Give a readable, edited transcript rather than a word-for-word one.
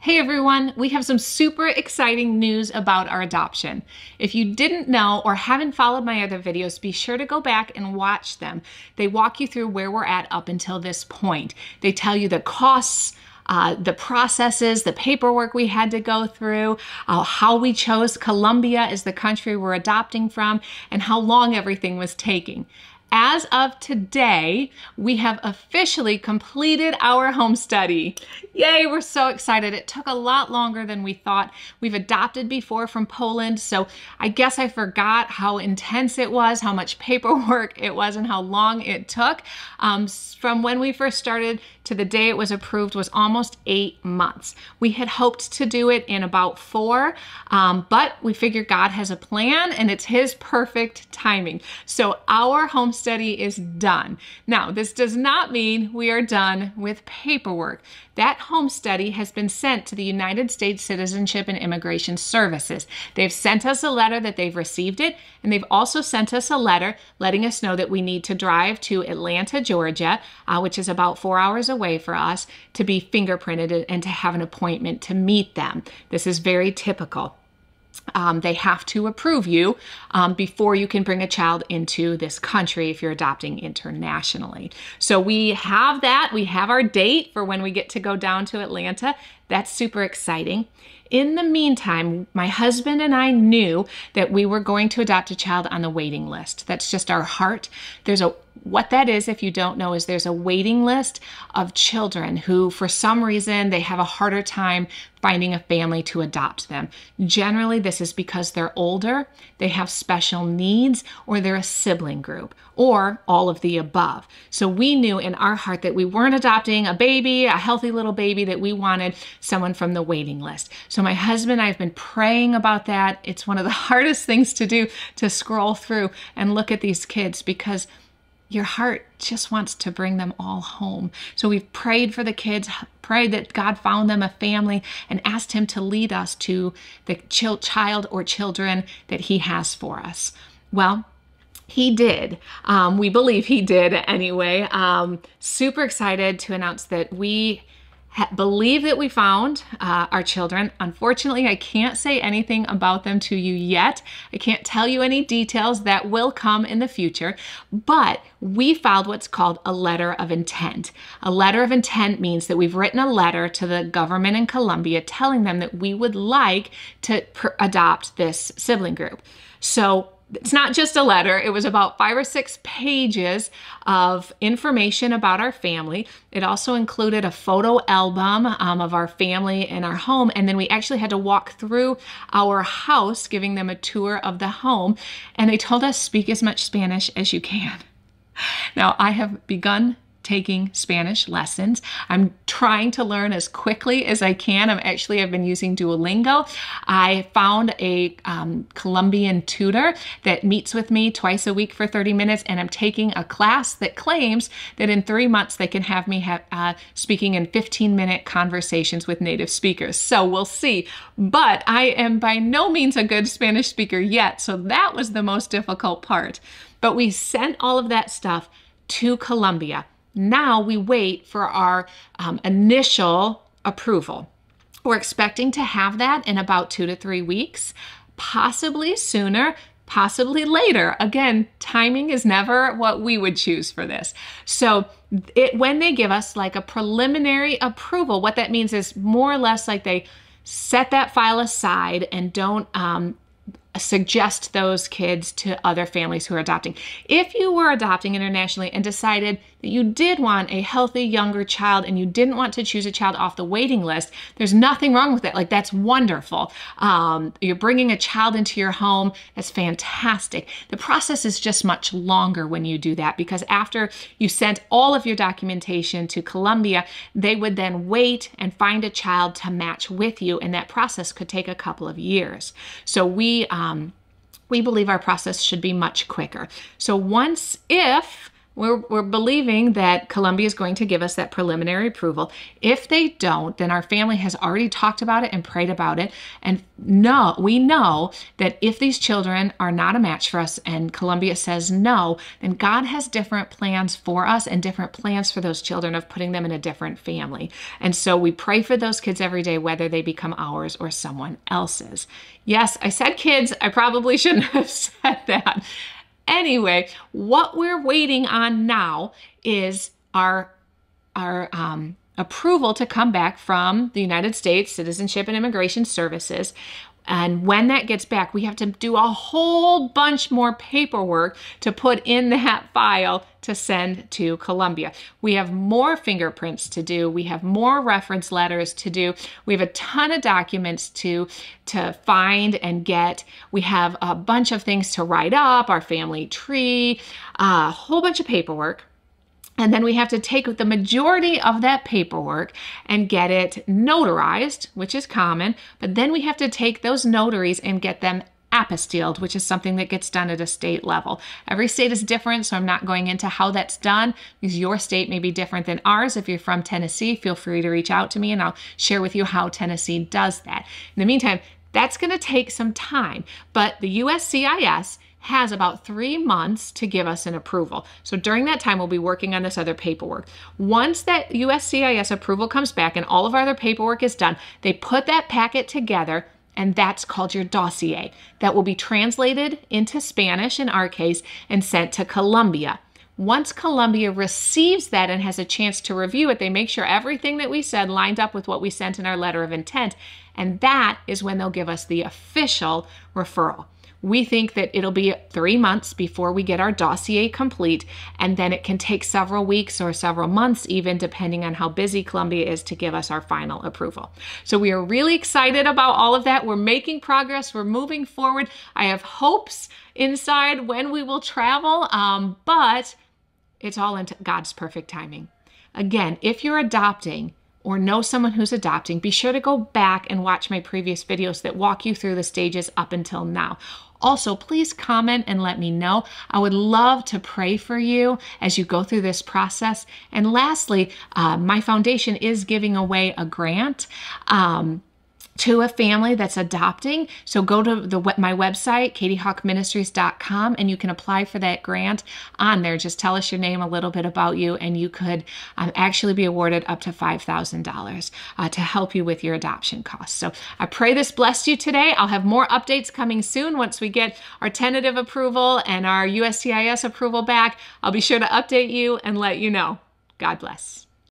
Hey everyone, we have some super exciting news about our adoption. If you didn't know or haven't followed my other videos, be sure to go back and watch them. They walk you through where we're at up until this point. They tell you the costs, the processes, the paperwork we had to go through, how we chose Colombia as the country we're adopting from, and how long everything was taking. As of today, we have officially completed our home study. Yay, we're so excited. It took a lot longer than we thought. We've adopted before from Poland, so I guess I forgot how intense it was, how much paperwork it was, and how long it took. From when we first started to the day it was approved was almost 8 months. We had hoped to do it in about 4, but we figured God has a plan and it's His perfect timing. So our home study is done. Now, this does not mean we are done with paperwork. That home study has been sent to the United States Citizenship and Immigration Services. They've sent us a letter that they've received it, and they've also sent us a letter letting us know that we need to drive to Atlanta, Georgia, which is about 4 hours away for us, to be fingerprinted and to have an appointment to meet them. This is very typical. They have to approve you before you can bring a child into this country if you're adopting internationally. So we have that. We have our date for when we get to go down to Atlanta. That's super exciting. In the meantime, my husband and I knew that we were going to adopt a child on the waiting list. That's just our heart. What that is, if you don't know, is there's a waiting list of children who, for some reason, they have a harder time finding a family to adopt them. Generally, this is because they're older, they have special needs, or they're a sibling group, or all of the above. So we knew in our heart that we weren't adopting a baby, a healthy little baby, that we wanted someone from the waiting list. So my husband and I have been praying about that. It's one of the hardest things to do, to scroll through and look at these kids, because your heart just wants to bring them all home. So we've prayed for the kids, prayed that God found them a family, and asked Him to lead us to the child or children that He has for us. Well, He did. We believe He did anyway. Super excited to announce that we believe that we found our children. Unfortunately, I can't say anything about them to you yet. I can't tell you any details. That will come in the future. But we filed what's called a letter of intent. A letter of intent means that we've written a letter to the government in Colombia telling them that we would like to adopt this sibling group. So it's not just a letter. It was about 5 or 6 pages of information about our family. It also included a photo album of our family and our home. And then we actually had to walk through our house, giving them a tour of the home. And they told us, speak as much Spanish as you can. Now, I have begun taking Spanish lessons. I'm trying to learn as quickly as I can. I've been using Duolingo. I found a Colombian tutor that meets with me twice a week for 30 minutes, and I'm taking a class that claims that in 3 months they can have me speaking in 15-minute conversations with native speakers. So we'll see. But I am by no means a good Spanish speaker yet, so that was the most difficult part. But we sent all of that stuff to Colombia. Now we wait for our initial approval. We're expecting to have that in about 2 to 3 weeks, possibly sooner, possibly later. Again, timing is never what we would choose for this. So when they give us like a preliminary approval, what that means is more or less like they set that file aside and don't suggest those kids to other families who are adopting. If you were adopting internationally and decided that you did want a healthy younger child and you didn't want to choose a child off the waiting list, there's nothing wrong with it. Like, that's wonderful. You're bringing a child into your home. That's fantastic. The process is just much longer when you do that, because after you sent all of your documentation to Colombia, they would then wait and find a child to match with you, and that process could take a couple of years. So we believe our process should be much quicker. So if we're believing that Colombia is going to give us that preliminary approval. If they don't, then our family has already talked about it and prayed about it. And we know that if these children are not a match for us and Colombia says no, then God has different plans for us and different plans for those children of putting them in a different family. And so we pray for those kids every day, whether they become ours or someone else's. Yes, I said kids. I probably shouldn't have said that. Anyway, what we're waiting on now is our approval to come back from the United States Citizenship and Immigration Services. And when that gets back, we have to do a whole bunch more paperwork to put in that file to send to Colombia. We have more fingerprints to do. We have more reference letters to do. We have a ton of documents to find and get. We have a bunch of things to write up, our family tree, a whole bunch of paperwork. And then we have to take the majority of that paperwork and get it notarized, which is common. But then we have to take those notaries and get them apostilled, which is something that gets done at a state level. Every state is different, so I'm not going into how that's done because your state may be different than ours. If you're from Tennessee, feel free to reach out to me and I'll share with you how Tennessee does that. In the meantime, that's going to take some time, but the USCIS has about 3 months to give us an approval. So during that time, we'll be working on this other paperwork. Once that USCIS approval comes back and all of our other paperwork is done, they put that packet together, and that's called your dossier. That will be translated into Spanish in our case and sent to Colombia. Once Colombia receives that and has a chance to review it, they make sure everything that we said lined up with what we sent in our letter of intent, and that is when they'll give us the official referral. We think that it'll be 3 months before we get our dossier complete, and then it can take several weeks or several months even, depending on how busy Colombia is, to give us our final approval. So we are really excited about all of that. We're making progress. We're moving forward. I have hopes inside when we will travel, but it's all in God's perfect timing. Again, if you're adopting or know someone who's adopting, be sure to go back and watch my previous videos that walk you through the stages up until now. Also, please comment and let me know. I would love to pray for you as you go through this process. And lastly, my foundation is giving away a grant to a family that's adopting. So go to my website, katiehawkministries.com, and you can apply for that grant on there. Just tell us your name, a little bit about you, and you could actually be awarded up to $5,000 to help you with your adoption costs. So I pray this blessed you today. I'll have more updates coming soon once we get our tentative approval and our USCIS approval back. I'll be sure to update you and let you know. God bless.